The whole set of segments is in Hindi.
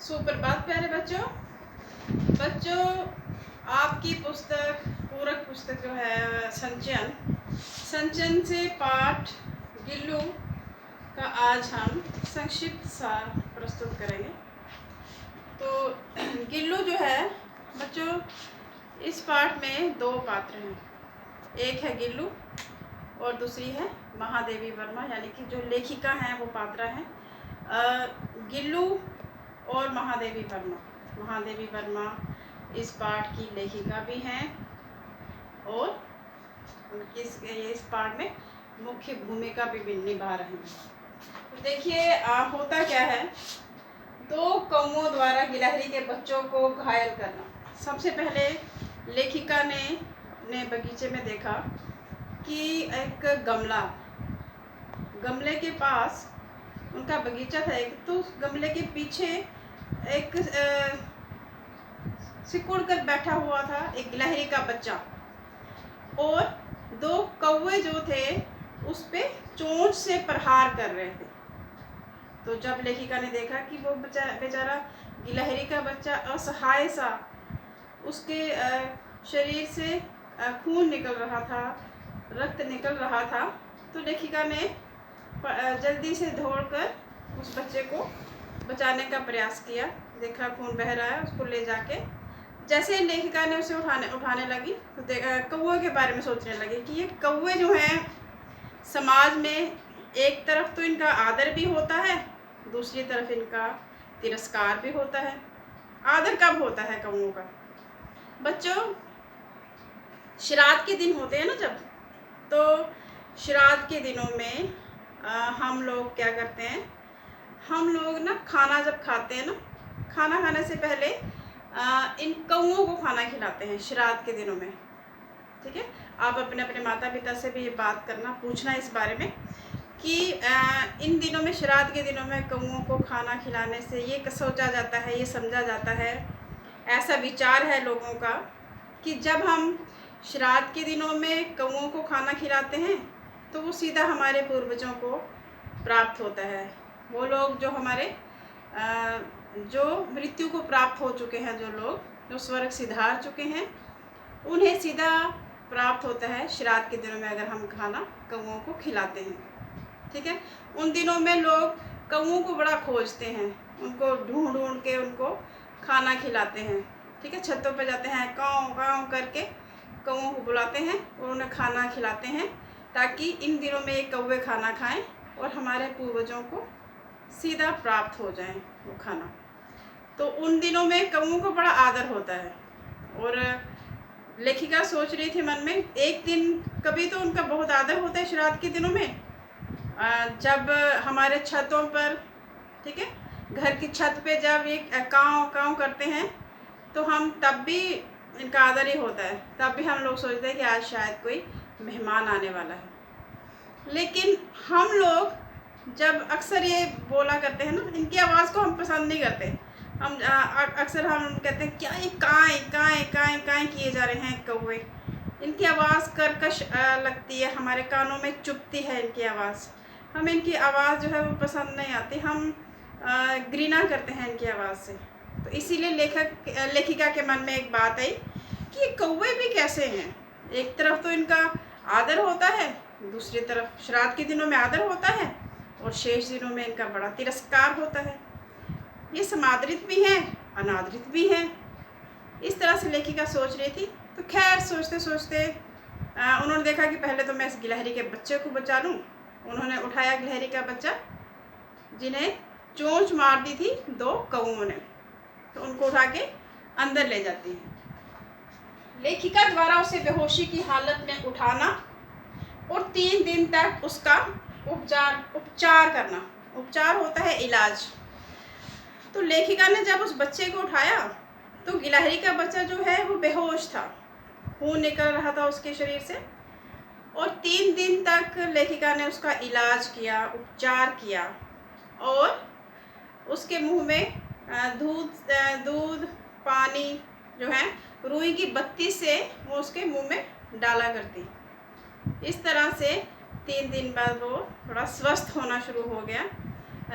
सुप्रभात प्यारे बच्चों। बच्चों, आपकी पुस्तक पूरक पुस्तक जो है संचयन से पाठ गिल्लू का आज हम संक्षिप्त सार प्रस्तुत करेंगे। तो गिल्लू जो है बच्चों, इस पाठ में दो पात्र हैं। एक है गिल्लू और दूसरी है महादेवी वर्मा, यानी कि जो लेखिका हैं वो पात्रा हैं गिल्लू और महादेवी वर्मा इस पाठ की लेखिका भी हैं और इस पाठ में मुख्य भूमिका भी निभा रहे हैं। तो देखिए होता क्या है, दो कौओं द्वारा गिलहरी के बच्चों को घायल करना। सबसे पहले लेखिका ने अपने बगीचे में देखा कि एक गमले के पास उनका बगीचा था एक, तो उस गमले के पीछे एक सिकुड़ कर बैठा हुआ था एक गिलहरी का बच्चा, और दो कौवे जो थे उस पे चोंच से प्रहार कर रहे थे। तो जब लेखिका ने देखा कि वो बेचारा गिलहरी का बच्चा असहाय सा, उसके शरीर से खून निकल रहा था, रक्त निकल रहा था, तो लेखिका ने जल्दी से दौड़कर उस बच्चे को बचाने का प्रयास किया। देखा खून बह रहा है, उसको ले जाके जैसे लेखिका ने उसे उठाने लगी तो कौवे के बारे में सोचने लगी कि ये कौवे जो हैं समाज में एक तरफ तो इनका आदर भी होता है, दूसरी तरफ इनका तिरस्कार भी होता है। आदर कब होता है कौवों का? बच्चों, श्राद्ध के दिन होते हैं ना जब, तो श्राद्ध के दिनों में हम लोग क्या करते हैं, हम लोग ना खाना जब खाते हैं ना, खाना खाने से पहले इन कौओं को खाना खिलाते हैं श्राद्ध के दिनों में। ठीक है, आप अपने अपने माता पिता से भी ये बात करना, पूछना इस बारे में कि इन दिनों में, श्राद्ध के दिनों में कौओं को खाना खिलाने से ये सोचा जाता है, ये समझा जाता है, ऐसा विचार है लोगों का कि जब हम श्राद्ध के दिनों में कौओं को खाना खिलाते हैं तो वो सीधा हमारे पूर्वजों को प्राप्त होता है। वो लोग जो हमारे जो मृत्यु को प्राप्त हो चुके हैं, जो लोग जो स्वर्ग सिधार चुके हैं, उन्हें सीधा प्राप्त होता है श्राद्ध के दिनों में अगर हम खाना कौओं को खिलाते हैं। ठीक है, उन दिनों में लोग कौओं को बड़ा खोजते हैं, उनको ढूंढ ढूंढ के उनको खाना खिलाते हैं। ठीक है, छतों पर जाते हैं, काँव काँव करके कौओं को बुलाते हैं और उन्हें खाना खिलाते हैं, ताकि इन दिनों में ये कौवे खाना खाएं और हमारे पूर्वजों को सीधा प्राप्त हो जाए वो खाना। तो उन दिनों में कौओं को बड़ा आदर होता है। और लेखिका सोच रही थी मन में, एक दिन कभी तो उनका बहुत आदर होता है श्राद्ध के दिनों में, जब हमारे छतों पर, ठीक है, घर की छत पे जब ये काँव काँव करते हैं तो हम तब भी इनका आदर ही होता है, तब भी हम लोग सोचते हैं कि आज शायद कोई मेहमान आने वाला है। लेकिन हम लोग जब अक्सर ये बोला करते हैं ना, इनकी आवाज़ को हम पसंद नहीं करते। हम अक्सर हम कहते हैं क्या ये काएँ काएँ काएँ काएँ किए जा रहे हैं कौवे, इनकी आवाज़ कर्कश लगती है, हमारे कानों में चुभती है इनकी आवाज़, हमें इनकी आवाज़ जो है वो पसंद नहीं आती, हम घृणा करते हैं इनकी आवाज़ से। तो इसीलिए लेखिका के मन में एक बात आई कि ये कौवे भी कैसे हैं, एक तरफ तो इनका आदर होता है, दूसरी तरफ श्राद्ध के दिनों में आदर होता है और शेष दिनों में इनका बड़ा तिरस्कार होता है। ये समादरित भी हैं, अनादरित भी हैं। इस तरह से लेखिका सोच रही थी। तो खैर सोचते सोचते उन्होंने देखा कि पहले तो मैं इस गिलहरी के बच्चे को बचा लूँ। उन्होंने उठाया गिलहरी का बच्चा, जिन्हें चोंच मार दी थी दो कौओं ने, तो उनको उठा के अंदर ले जाती है। लेखिका द्वारा उसे बेहोशी की हालत में उठाना और 3 दिन तक उसका उपचार करना। उपचार होता है इलाज। तो लेखिका ने जब उस बच्चे को उठाया तो गिलहरी का बच्चा जो है वो बेहोश था, खून निकल रहा था उसके शरीर से, और 3 दिन तक लेखिका ने उसका इलाज किया, उपचार किया, और उसके मुंह में दूध पानी जो है रुई की बत्ती से वो उसके मुंह में डाला करती। इस तरह से 3 दिन बाद वो थोड़ा स्वस्थ होना शुरू हो गया।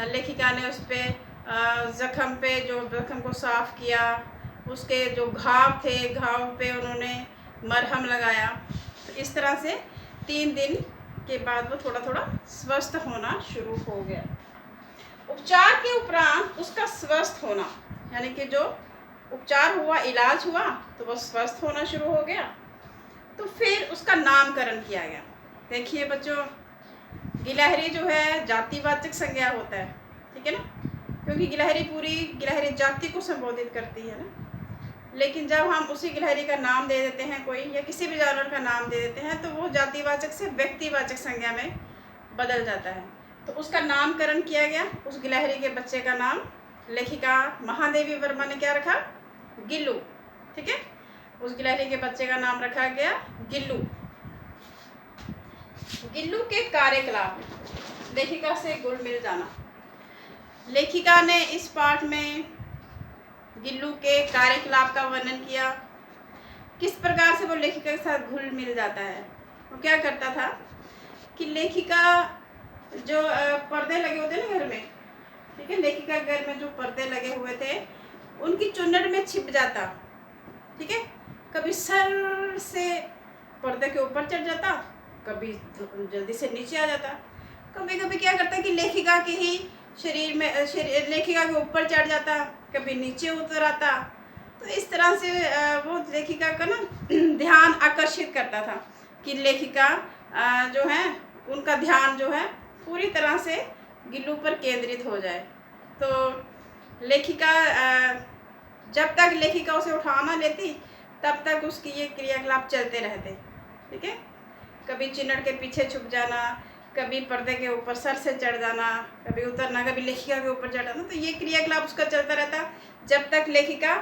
लेखिका ने उस पर ज़ख़म पे, जो ज़ख़म को साफ़ किया, उसके जो घाव थे, घाव पे उन्होंने मरहम लगाया। तो इस तरह से 3 दिन के बाद वो थोड़ा थोड़ा स्वस्थ होना शुरू हो गया। उपचार के उपरांत उसका स्वस्थ होना, यानी कि जो उपचार हुआ, इलाज हुआ, तो वो स्वस्थ होना शुरू हो गया। तो फिर उसका नामकरण किया गया। देखिए बच्चों, गिलहरी जो है जातिवाचक संज्ञा होता है, ठीक है ना, क्योंकि गिलहरी पूरी गिलहरी जाति को संबोधित करती है ना। लेकिन जब हम उसी गिलहरी का नाम दे देते हैं कोई, या किसी भी जानवर का नाम दे देते हैं, तो वो जातिवाचक से व्यक्तिवाचक संज्ञा में बदल जाता है। तो उसका नामकरण किया गया। उस गिलहरी के बच्चे का नाम लेखिका महादेवी वर्मा ने क्या रखा? गिल्लू। ठीक है, उस गिलहरी के बच्चे का नाम रखा गया गिल्लू। गिल्लू के कार्यकलाप, लेखिका से घुल मिल जाना। लेखिका ने इस पाठ में गिल्लू के कार्यकलाप का वर्णन किया। किस प्रकार से वो लेखिका के साथ घुल मिल जाता है। वो क्या करता था कि लेखिका जो पर्दे लगे होते ना घर में, ठीक है, लेखिका घर में जो पर्दे लगे हुए थे उनकी चुन्नट में छिप जाता। ठीक है, कभी सर से पर्दे के ऊपर चढ़ जाता, कभी जल्दी से नीचे आ जाता, कभी कभी क्या करता कि लेखिका के ही शरीर में लेखिका के ऊपर चढ़ जाता, कभी नीचे उतर आता। तो इस तरह से वो लेखिका का ना ध्यान आकर्षित करता था कि लेखिका जो है उनका ध्यान जो है पूरी तरह से गिल्लू पर केंद्रित हो जाए। तो लेखिका जब तक लेखिका उसे उठा ना लेती तब तक उसकी ये क्रियाकलाप चलते रहते। ठीक है, कभी चिन्नट के पीछे छुप जाना, कभी पर्दे के ऊपर सर से चढ़ जाना, कभी उतरना, कभी लेखिका के ऊपर चढ़ जाना। तो ये क्रियाकलाप उसका चलता रहता जब तक लेखिका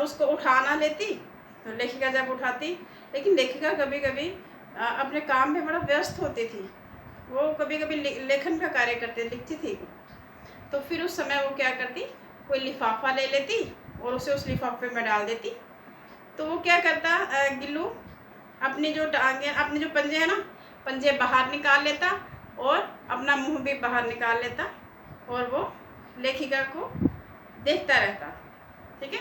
उसको उठा ना लेती। तो लेखिका जब उठाती, लेकिन लेखिका कभी कभी अपने काम में बड़ा व्यस्त होती थी। वो कभी कभी लेखन का कार्य करते लिखती थी। तो फिर उस समय वो क्या करती, कोई लिफाफा ले लेती और उसे उस लिफाफे में डाल देती। तो वो क्या करता, गिल्लू अपनी जो टांगे, अपने जो पंजे हैं ना, पंजे बाहर निकाल लेता और अपना मुंह भी बाहर निकाल लेता और वो लेखिका को देखता रहता। ठीक है,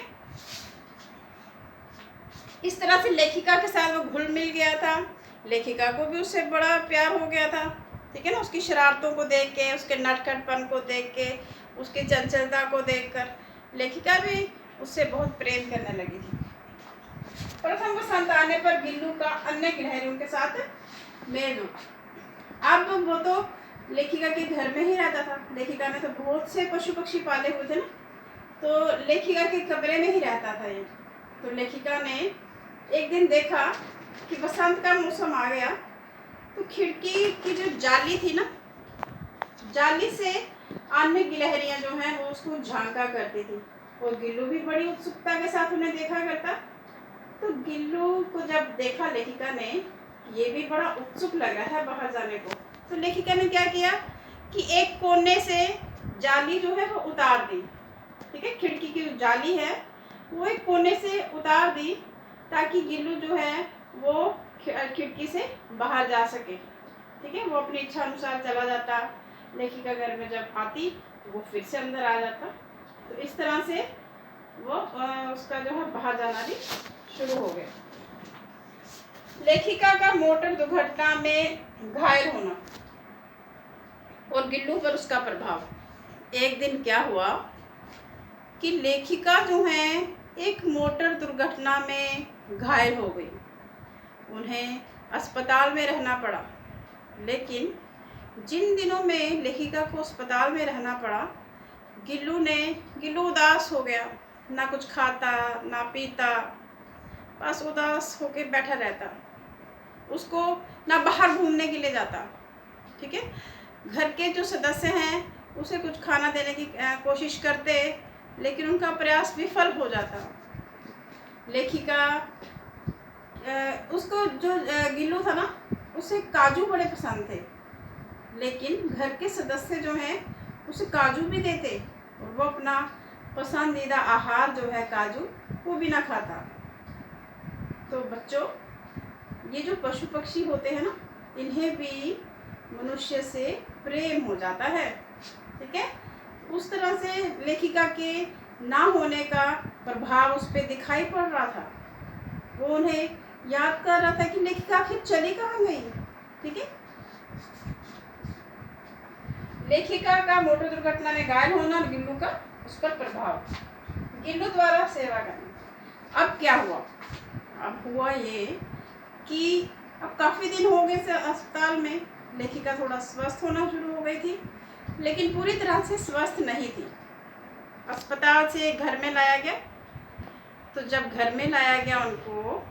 इस तरह से लेखिका के साथ वो घुल मिल गया था। लेखिका को भी उससे बड़ा प्यार हो गया था। ठीक है ना, उसकी शरारतों को देख के, उसके नटखटपन को देख के, उसकी चंचलता को देखकर लेखिका भी उससे बहुत प्रेम करने लगी थी। प्रथम वसंत आने पर गिल्लू का अन्य गिलहरियों के साथ मेल जोल। अब वो तो लेखिका के घर में ही रहता था। लेखिका ने तो बहुत से पशु पक्षी पाले हुए थे ना, तो लेखिका के कमरे में ही रहता था ये। तो लेखिका ने एक दिन देखा कि बसंत का मौसम आ गया, तो खिड़की की जो जाली थी ना, जाली से अन्य गिलहरियां जो हैं वो उसको झांका करती थी और गिल्लू भी बड़ी उत्सुकता के साथ उन्हें देखा करता। तो गिल्लू को जब देखा लेखिका ने, ये भी बड़ा उत्सुक लग रहा है बाहर जाने को, तो लेखिका ने क्या किया कि एक कोने से जाली जो है वो उतार दी। ठीक है, खिड़की की जो जाली है वो एक कोने से उतार दी ताकि गिल्लू जो है वो खिड़की से बाहर जा सके। ठीक है, वो अपनी इच्छा अनुसार चला जाता। लेखिका घर में जब आती वो फिर से अंदर आ जाता। तो इस तरह से वो उसका जो है बाहर जाना भी शुरू हो गया। लेखिका का मोटर दुर्घटना में घायल होना और गिल्लू पर उसका प्रभाव। एक दिन क्या हुआ कि लेखिका जो है एक मोटर दुर्घटना में घायल हो गई। उन्हें अस्पताल में रहना पड़ा। लेकिन जिन दिनों में लेखिका को अस्पताल में रहना पड़ा, गिल्लू उदास हो गया। ना कुछ खाता ना पीता, बस उदास होके बैठा रहता। उसको ना बाहर घूमने के लिए जाता। ठीक है, घर के जो सदस्य हैं उसे कुछ खाना देने की कोशिश करते, लेकिन उनका प्रयास विफल हो जाता। लेखिका उसको जो गिल्लू था ना, उसे काजू बड़े पसंद थे, लेकिन घर के सदस्य जो हैं उसे काजू भी देते और वो अपना पसंदीदा आहार जो है काजू, वो भी ना खाता। तो बच्चों, ये जो पशु पक्षी होते हैं ना, इन्हें भी मनुष्य से प्रेम हो जाता है। ठीक है, उस तरह से लेखिका के ना होने का प्रभाव उस पर दिखाई पड़ रहा था। वो उन्हें याद कर रहा था कि लेखिका आखिर चली कहाँ गई। ठीक है, लेखिका का मोटर दुर्घटना में घायल होना और गिल्लू का उस पर प्रभाव, गिल्लू द्वारा सेवा करना। अब क्या हुआ? अब हुआ ये कि अब काफ़ी दिन हो गए से अस्पताल में, लेखिका थोड़ा स्वस्थ होना शुरू हो गई थी, लेकिन पूरी तरह से स्वस्थ नहीं थी। अस्पताल से घर में लाया गया। तो जब घर में लाया गया उनको,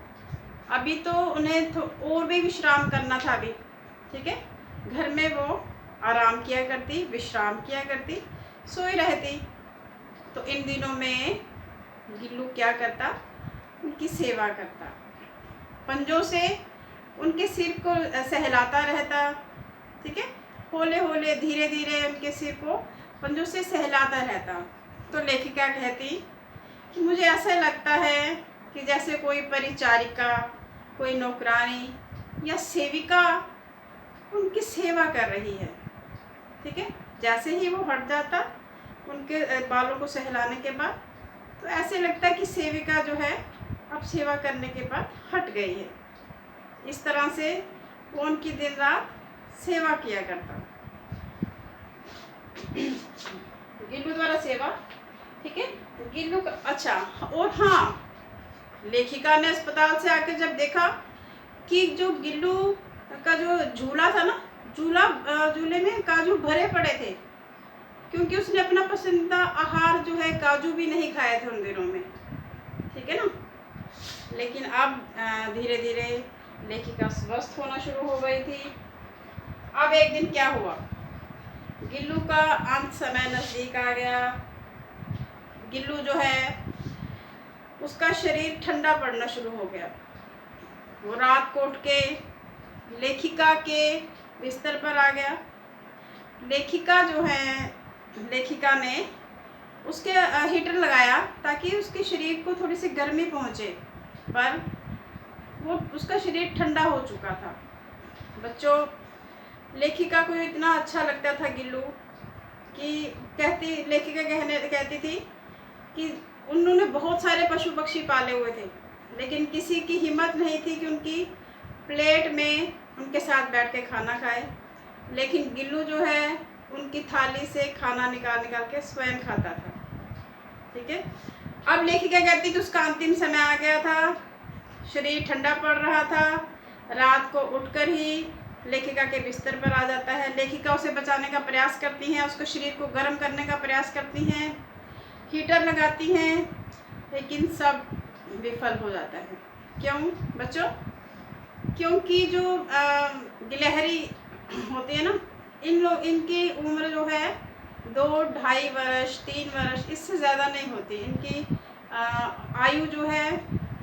अभी तो उन्हें और भी विश्राम करना था अभी। ठीक है, घर में वो आराम किया करती, विश्राम किया करती, सोई रहती। तो इन दिनों में गिल्लू क्या करता? उनकी सेवा करता, पंजों से उनके सिर को सहलाता रहता। ठीक है, हौले हौले धीरे धीरे उनके सिर को पंजों से सहलाता रहता। तो लेखिका कहती कि मुझे ऐसा लगता है कि जैसे कोई परिचारिका, कोई नौकरानी या सेविका उनकी सेवा कर रही है। ठीक है, जैसे ही वो हट जाता उनके बालों को सहलाने के बाद, तो ऐसे लगता है कि सेविका जो है अब सेवा करने के बाद हट गई है। इस तरह से वो उनकी दिन रात सेवा किया करता। गिल्लू द्वारा सेवा। ठीक है, गिल्लू का अच्छा। और हाँ, लेखिका ने अस्पताल से आकर जब देखा कि जो गिल्लू का जो झूला था ना, झूले में काजू भरे पड़े थे, क्योंकि उसने अपना पसंदीदा आहार जो है काजू भी नहीं खाए थे उन दिनों में। ठीक है ना, लेकिन अब धीरे धीरे लेखिका स्वस्थ होना शुरू हो गई थी। अब एक दिन क्या हुआ? गिल्लू का अंत समय नज़दीक आ गया। गिल्लू जो है उसका शरीर ठंडा पड़ना शुरू हो गया। वो रात को उठ के लेखिका के बिस्तर पर आ गया। लेखिका जो है, लेखिका ने उसके हीटर लगाया ताकि उसके शरीर को थोड़ी सी गर्मी पहुँचे, पर वो उसका शरीर ठंडा हो चुका था। बच्चों, लेखिका को इतना अच्छा लगता था गिल्लू कि लेखिका कहती थी कि उन्होंने बहुत सारे पशु पक्षी पाले हुए थे, लेकिन किसी की हिम्मत नहीं थी कि उनकी प्लेट में उनके साथ बैठ के खाना खाए। लेकिन गिल्लू जो है उनकी थाली से खाना निकाल निकाल के स्वयं खाता था। ठीक है, अब लेखिका कहती कि उसका अंतिम समय आ गया था, शरीर ठंडा पड़ रहा था। रात को उठकर ही लेखिका के बिस्तर पर आ जाता है। लेखिका उसे बचाने का प्रयास करती हैं, उसको शरीर को गर्म करने का प्रयास करती हैं, हीटर लगाती हैं, लेकिन सब विफल हो जाता है। क्यों बच्चों? क्योंकि जो गिलहरी होती है ना, इनकी उम्र जो है 2-2.5 वर्ष 3 वर्ष, इससे ज़्यादा नहीं होती। इनकी आयु जो है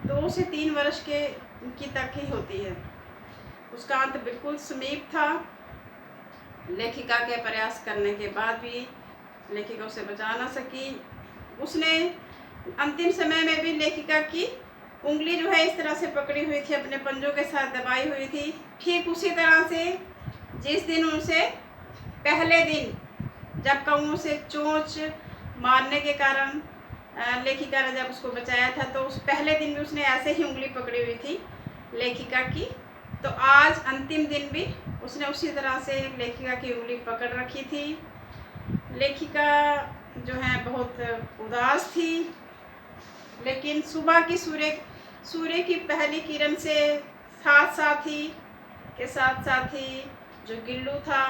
2 से 3 वर्ष की तक ही होती है। उसका अंत बिल्कुल समीप था। लेखिका के प्रयास करने के बाद भी लेखिका उसे बचा ना सकी। उसने अंतिम समय में भी लेखिका की उंगली जो है इस तरह से पकड़ी हुई थी, अपने पंजों के साथ दबाई हुई थी। ठीक उसी तरह से जिस दिन उनसे पहले दिन जब कौओं से चोंच मारने के कारण लेखिका ने जब उसको बचाया था, तो उस पहले दिन भी उसने ऐसे ही उंगली पकड़ी हुई थी लेखिका की। तो आज अंतिम दिन भी उसने उसी तरह से लेखिका की उंगली पकड़ रखी थी। लेखिका जो है बहुत उदास थी, लेकिन सुबह की सूर्य की पहली किरण से साथ ही जो गिल्लू था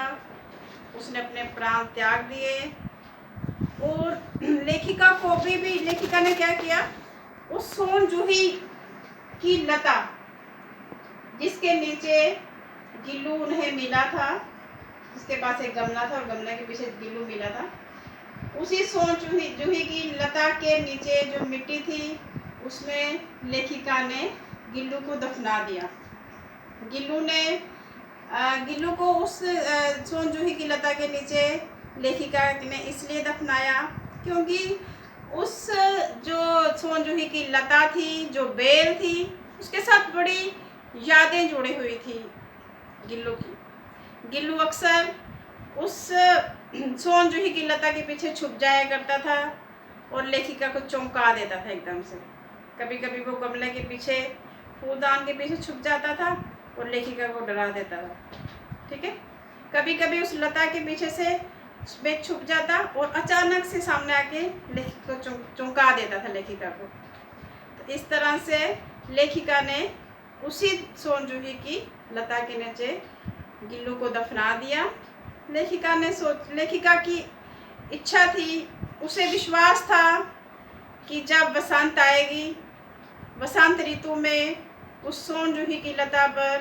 उसने अपने प्राण त्याग दिए। और लेखिका ने क्या किया? उस सोन जूही की लता जिसके नीचे गिल्लू उन्हें मिला था, जिसके पास एक गमला था और गमले के पीछे गिल्लू मिला था, उसी सोन जूही की लता के नीचे जो मिट्टी थी उसमें लेखिका ने गिल्लू को दफना दिया। गिल्लू को उस सोन जूही की लता के नीचे लेखिका ने इसलिए दफनाया क्योंकि उस जो सोन जूही की लता थी, जो बेल थी, उसके साथ बड़ी यादें जुड़ी हुई थी गिल्लू की। गिल्लू अक्सर उस सोन जूही की लता के पीछे छुप जाया करता था और लेखिका को चौंका देता था एकदम से। कभी कभी वो गमले के पीछे, फूलदान के पीछे छुप जाता था और लेखिका को डरा देता था। ठीक है, कभी कभी उस लता के पीछे से वे छुप जाता और अचानक से सामने आके लेखिका को चौंका देता था लेखिका को। तो इस तरह से लेखिका ने उसी सोन जूही की लता के नीचे गिल्लू को दफना दिया। लेखिका की इच्छा थी, उसे विश्वास था कि जब बसंत आएगी, बसंत ऋतु में उस सोन जूही की लता पर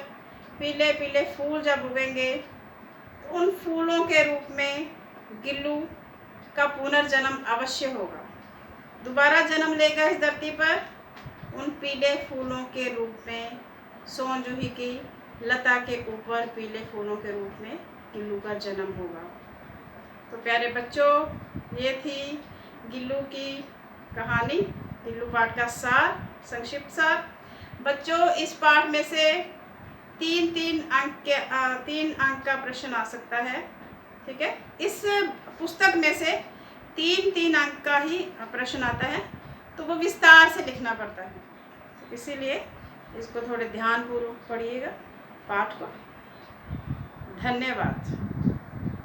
पीले पीले फूल जब उगेंगे तो उन फूलों के रूप में गिल्लू का पुनर्जन्म अवश्य होगा, दोबारा जन्म लेगा इस धरती पर। उन पीले फूलों के रूप में सोन जूही की लता के ऊपर पीले फूलों के रूप में गिल्लू का जन्म होगा। तो प्यारे बच्चों, ये थी गिल्लू की कहानी, गिल्लू पाठ का सार, संक्षिप्त सार। बच्चों, इस पाठ में से 3 अंक का प्रश्न आ सकता है। ठीक है, इस पुस्तक में से 3 अंक का ही प्रश्न आता है, तो वो विस्तार से लिखना पड़ता है। इसीलिए इसको थोड़े ध्यानपूर्वक पढ़िएगा पाठ को। धन्यवाद।